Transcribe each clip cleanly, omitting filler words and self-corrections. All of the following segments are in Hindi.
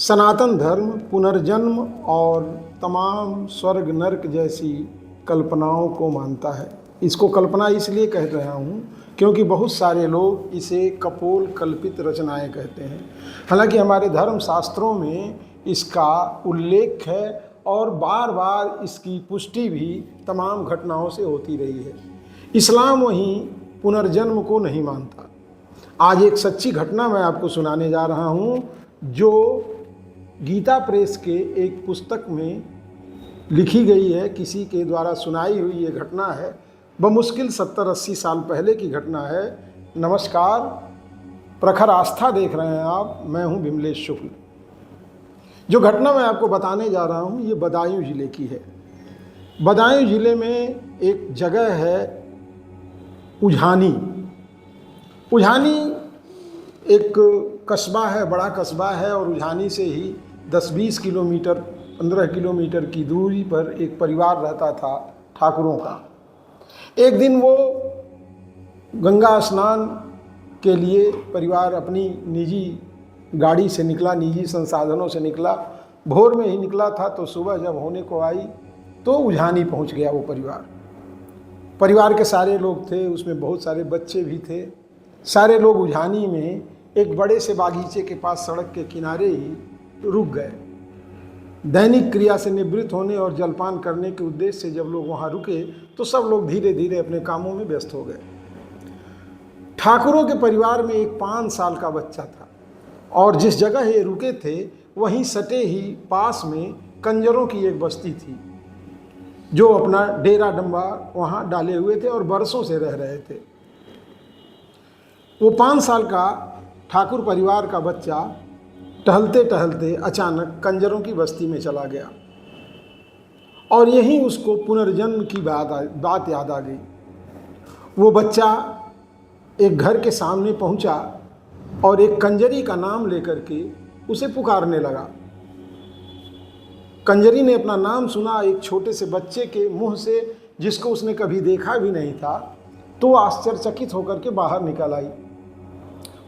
सनातन धर्म पुनर्जन्म और तमाम स्वर्ग नरक जैसी कल्पनाओं को मानता है। इसको कल्पना इसलिए कह रहा हूँ क्योंकि बहुत सारे लोग इसे कपोल कल्पित रचनाएं कहते हैं। हालांकि हमारे धर्म शास्त्रों में इसका उल्लेख है और बार बार इसकी पुष्टि भी तमाम घटनाओं से होती रही है। इस्लाम वहीं पुनर्जन्म को नहीं मानता। आज एक सच्ची घटना मैं आपको सुनाने जा रहा हूँ जो गीता प्रेस के एक पुस्तक में लिखी गई है, किसी के द्वारा सुनाई हुई ये घटना है। बमुश्किल 70-80 साल पहले की घटना है। नमस्कार, प्रखर आस्था देख रहे हैं आप, मैं हूँ विमलेश शुक्ल। जो घटना मैं आपको बताने जा रहा हूँ ये बदायूं ज़िले की है। बदायूं ज़िले में एक जगह है उझानी। उझानी एक कस्बा है, बड़ा कस्बा है, और उझानी से ही 10-20 किलोमीटर 15 किलोमीटर की दूरी पर एक परिवार रहता था ठाकुरों का। एक दिन वो गंगा स्नान के लिए परिवार अपनी निजी गाड़ी से निकला, निजी संसाधनों से निकला। भोर में ही निकला था तो सुबह जब होने को आई तो उझानी पहुंच गया वो परिवार के सारे लोग थे, उसमें बहुत सारे बच्चे भी थे। सारे लोग उझानी में एक बड़े से बागीचे के पास सड़क के किनारे ही रुक गए। दैनिक क्रिया से निवृत्त होने और जलपान करने के उद्देश्य से जब लोग वहाँ रुके तो सब लोग धीरे धीरे अपने कामों में व्यस्त हो गए। ठाकुरों के परिवार में एक 5 साल का बच्चा था और जिस जगह ये रुके थे वहीं सटे ही पास में कंजरों की एक बस्ती थी जो अपना डेरा डंबा वहाँ डाले हुए थे और बरसों से रह रहे थे। वो 5 साल का ठाकुर परिवार का बच्चा टहलते टहलते अचानक कंजरों की बस्ती में चला गया और यहीं उसको पुनर्जन्म की बात याद आ गई। वो बच्चा एक घर के सामने पहुंचा और एक कंजरी का नाम लेकर के उसे पुकारने लगा। कंजरी ने अपना नाम सुना एक छोटे से बच्चे के मुंह से जिसको उसने कभी देखा भी नहीं था, तो आश्चर्यचकित होकर के बाहर निकल आई।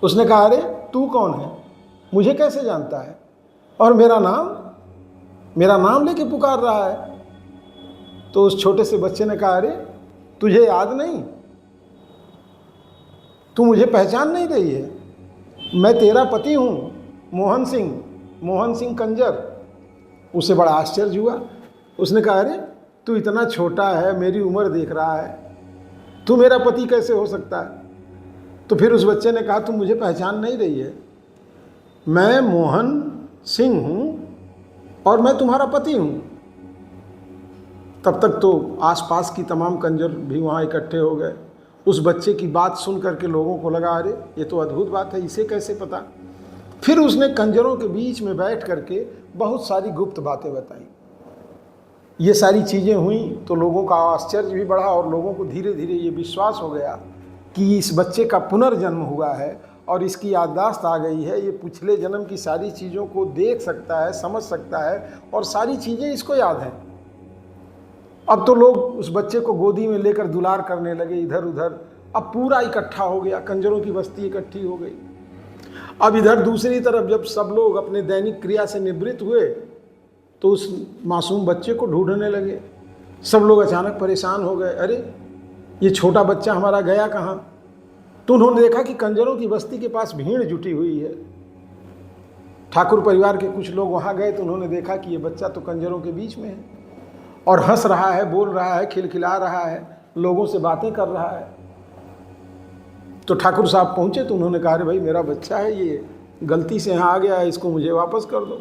उसने कहा, अरे तू कौन है, मुझे कैसे जानता है और मेरा नाम लेके पुकार रहा है। तो उस छोटे से बच्चे ने कहा, अरे तुझे याद नहीं, तू मुझे पहचान नहीं रही है, मैं तेरा पति हूँ मोहन सिंह कंजर। उसे बड़ा आश्चर्य हुआ। उसने कहा, अरे तू इतना छोटा है, मेरी उम्र देख रहा है, तू मेरा पति कैसे हो सकता है। तो फिर उस बच्चे ने कहा, तू मुझे पहचान नहीं रही है, मैं मोहन सिंह हूँ और मैं तुम्हारा पति हूँ। तब तक तो आसपास की तमाम कंजर भी वहाँ इकट्ठे हो गए। उस बच्चे की बात सुन करके लोगों को लगा, अरे ये तो अद्भुत बात है, इसे कैसे पता। फिर उसने कंजरों के बीच में बैठ करके बहुत सारी गुप्त बातें बताई। ये सारी चीज़ें हुई तो लोगों का आश्चर्य भी बढ़ा और लोगों को धीरे धीरे ये विश्वास हो गया कि इस बच्चे का पुनर्जन्म हुआ है और इसकी याददाश्त आ गई है। ये पिछले जन्म की सारी चीज़ों को देख सकता है, समझ सकता है और सारी चीज़ें इसको याद हैं। अब तो लोग उस बच्चे को गोदी में लेकर दुलार करने लगे इधर उधर। अब पूरा इकट्ठा हो गया, कंजरों की बस्ती इकट्ठी हो गई। अब इधर दूसरी तरफ जब सब लोग अपने दैनिक क्रिया से निवृत्त हुए तो उस मासूम बच्चे को ढूंढने लगे। सब लोग अचानक परेशान हो गए, अरे ये छोटा बच्चा हमारा गया कहाँ। तो उन्होंने देखा कि कंजरों की बस्ती के पास भीड़ जुटी हुई है। ठाकुर परिवार के कुछ लोग वहाँ गए तो उन्होंने देखा कि ये बच्चा तो कंजरों के बीच में है और हंस रहा है, बोल रहा है, खिलखिला रहा है, लोगों से बातें कर रहा है। तो ठाकुर साहब पहुँचे तो उन्होंने कहा, अरे भाई मेरा बच्चा है, ये गलती से यहाँ आ गया है, इसको मुझे वापस कर दो।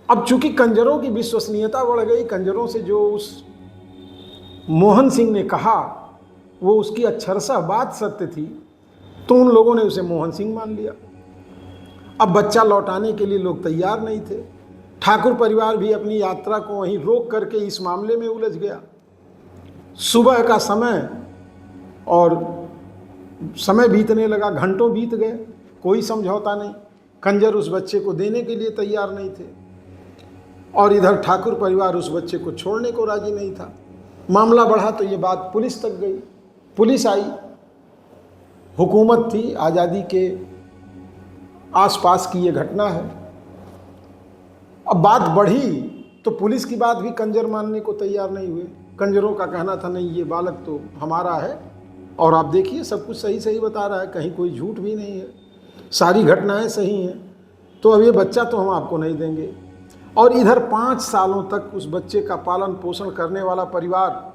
अब चूंकि कंजरों की विश्वसनीयता बढ़ गई, कंजरों से जो उस मोहन सिंह ने कहा वो उसकी अक्षरशः बात सत्य थी, तो उन लोगों ने उसे मोहन सिंह मान लिया। अब बच्चा लौटाने के लिए लोग तैयार नहीं थे। ठाकुर परिवार भी अपनी यात्रा को वहीं रोक करके इस मामले में उलझ गया। सुबह का समय और समय बीतने लगा, घंटों बीत गए, कोई समझौता नहीं। कंजर उस बच्चे को देने के लिए तैयार नहीं थे और इधर ठाकुर परिवार उस बच्चे को छोड़ने को राजी नहीं था। मामला बढ़ा तो ये बात पुलिस तक गई। पुलिस आई, हुकूमत थी, आज़ादी के आसपास की ये घटना है। अब बात बढ़ी तो पुलिस की बात भी कंजर मानने को तैयार नहीं हुए। कंजरों का कहना था नहीं, ये बालक तो हमारा है, और आप देखिए सब कुछ सही सही बता रहा है, कहीं कोई झूठ भी नहीं है, सारी घटनाएं सही हैं, तो अब ये बच्चा तो हम आपको नहीं देंगे। और इधर 5 सालों तक उस बच्चे का पालन पोषण करने वाला परिवार,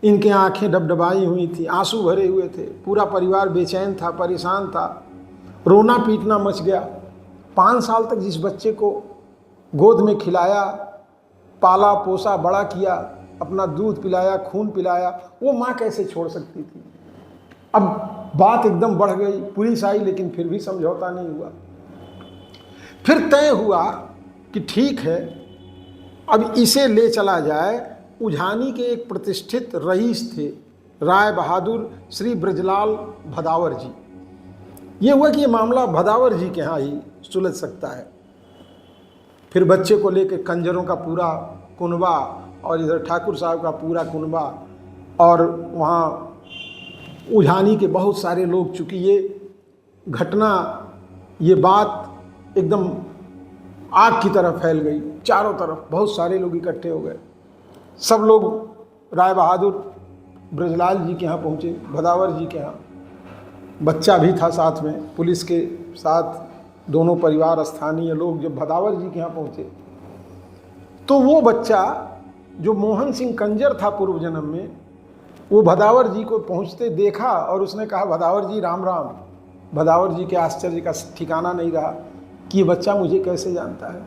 इनके आंखें डबडबाई हुई थी, आंसू भरे हुए थे, पूरा परिवार बेचैन था, परेशान था, रोना पीटना मच गया। 5 साल तक जिस बच्चे को गोद में खिलाया, पाला पोसा, बड़ा किया, अपना दूध पिलाया, खून पिलाया, वो माँ कैसे छोड़ सकती थी। अब बात एकदम बढ़ गई, पुलिस आई लेकिन फिर भी समझौता नहीं हुआ। फिर तय हुआ कि ठीक है, अब इसे ले चला जाए। उझानी के एक प्रतिष्ठित रईस थे, राय बहादुर श्री ब्रजलाल भदावर जी। ये हुआ कि ये मामला भदावर जी के यहाँ ही सुलझ सकता है। फिर बच्चे को लेकर कंजरों का पूरा कुनबा और इधर ठाकुर साहब का पूरा कुनबा, और वहाँ उझानी के बहुत सारे लोग, चूँकि ये घटना, ये बात एकदम आग की तरह फैल गई, चारों तरफ बहुत सारे लोग इकट्ठे हो गए। सब लोग राय बहादुर ब्रजलाल जी के यहाँ पहुँचे, भदावर जी के यहाँ। बच्चा भी था साथ में, पुलिस के साथ दोनों परिवार, स्थानीय लोग जब भदावर जी के यहाँ पहुँचे तो वो बच्चा जो मोहन सिंह कंजर था पूर्व जन्म में, वो भदावर जी को पहुँचते देखा और उसने कहा, भदावर जी राम राम। भदावर जी के आश्चर्य का ठिकाना नहीं रहा कि ये बच्चा मुझे कैसे जानता है।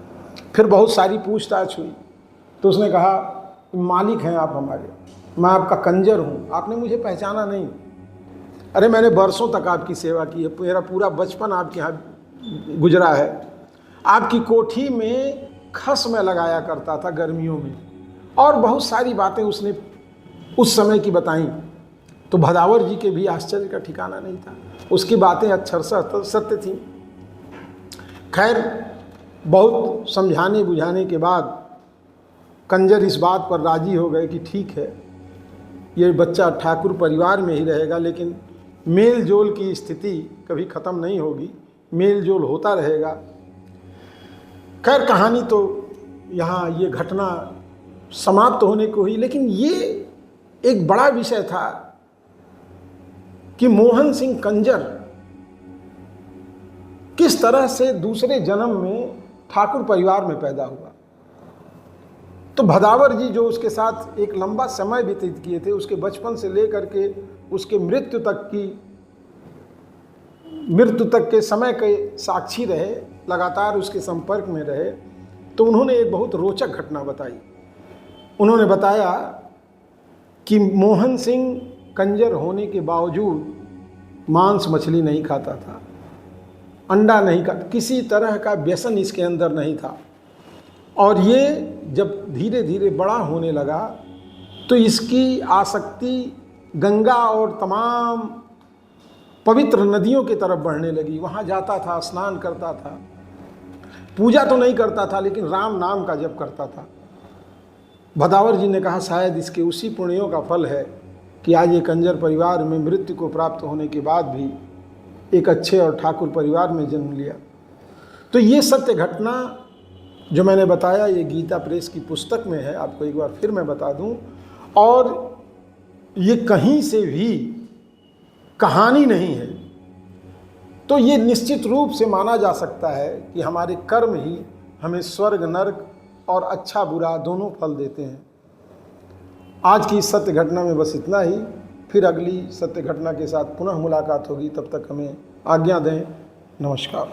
फिर बहुत सारी पूछताछ हुई तो उसने कहा, मालिक हैं आप हमारे, मैं आपका कंजर हूँ, आपने मुझे पहचाना नहीं। अरे मैंने बरसों तक आपकी सेवा की है, मेरा पूरा बचपन आपके यहाँ गुजरा है। आपकी कोठी में खस मैं लगाया करता था गर्मियों में, और बहुत सारी बातें उसने उस समय की बताई। तो भदावर जी के भी आश्चर्य का ठिकाना नहीं था, उसकी बातें अक्षरशः सत्य थी। खैर, बहुत समझाने बुझाने के बाद कंजर इस बात पर राजी हो गए कि ठीक है, ये बच्चा ठाकुर परिवार में ही रहेगा, लेकिन मेल जोल की स्थिति कभी ख़त्म नहीं होगी, मेल जोल होता रहेगा। खैर, कहानी तो यहाँ ये घटना समाप्त होने को हुई, लेकिन ये एक बड़ा विषय था कि मोहन सिंह कंजर किस तरह से दूसरे जन्म में ठाकुर परिवार में पैदा हुआ। तो भदावर जी जो उसके साथ एक लंबा समय व्यतीत किए थे, उसके बचपन से लेकर के उसके मृत्यु तक के समय के साक्षी रहे, लगातार उसके संपर्क में रहे, तो उन्होंने एक बहुत रोचक घटना बताई। उन्होंने बताया कि मोहन सिंह कंजर होने के बावजूद मांस मछली नहीं खाता था, अंडा नहीं खाता, किसी तरह का व्यसन इसके अंदर नहीं था। और ये जब धीरे धीरे बड़ा होने लगा तो इसकी आसक्ति गंगा और तमाम पवित्र नदियों की तरफ बढ़ने लगी। वहाँ जाता था, स्नान करता था, पूजा तो नहीं करता था लेकिन राम नाम का जप करता था। भदावर जी ने कहा, शायद इसके उसी पुण्यों का फल है कि आज ये कंजर परिवार में मृत्यु को प्राप्त होने के बाद भी एक अच्छे और ठाकुर परिवार में जन्म लिया। तो ये सत्य घटना जो मैंने बताया, ये गीता प्रेस की पुस्तक में है, आपको एक बार फिर मैं बता दूं। और ये कहीं से भी कहानी नहीं है, तो ये निश्चित रूप से माना जा सकता है कि हमारे कर्म ही हमें स्वर्ग नरक और अच्छा बुरा दोनों फल देते हैं। आज की इस सत्य घटना में बस इतना ही, फिर अगली सत्य घटना के साथ पुनः मुलाकात होगी। तब तक हमें आज्ञा दें। नमस्कार।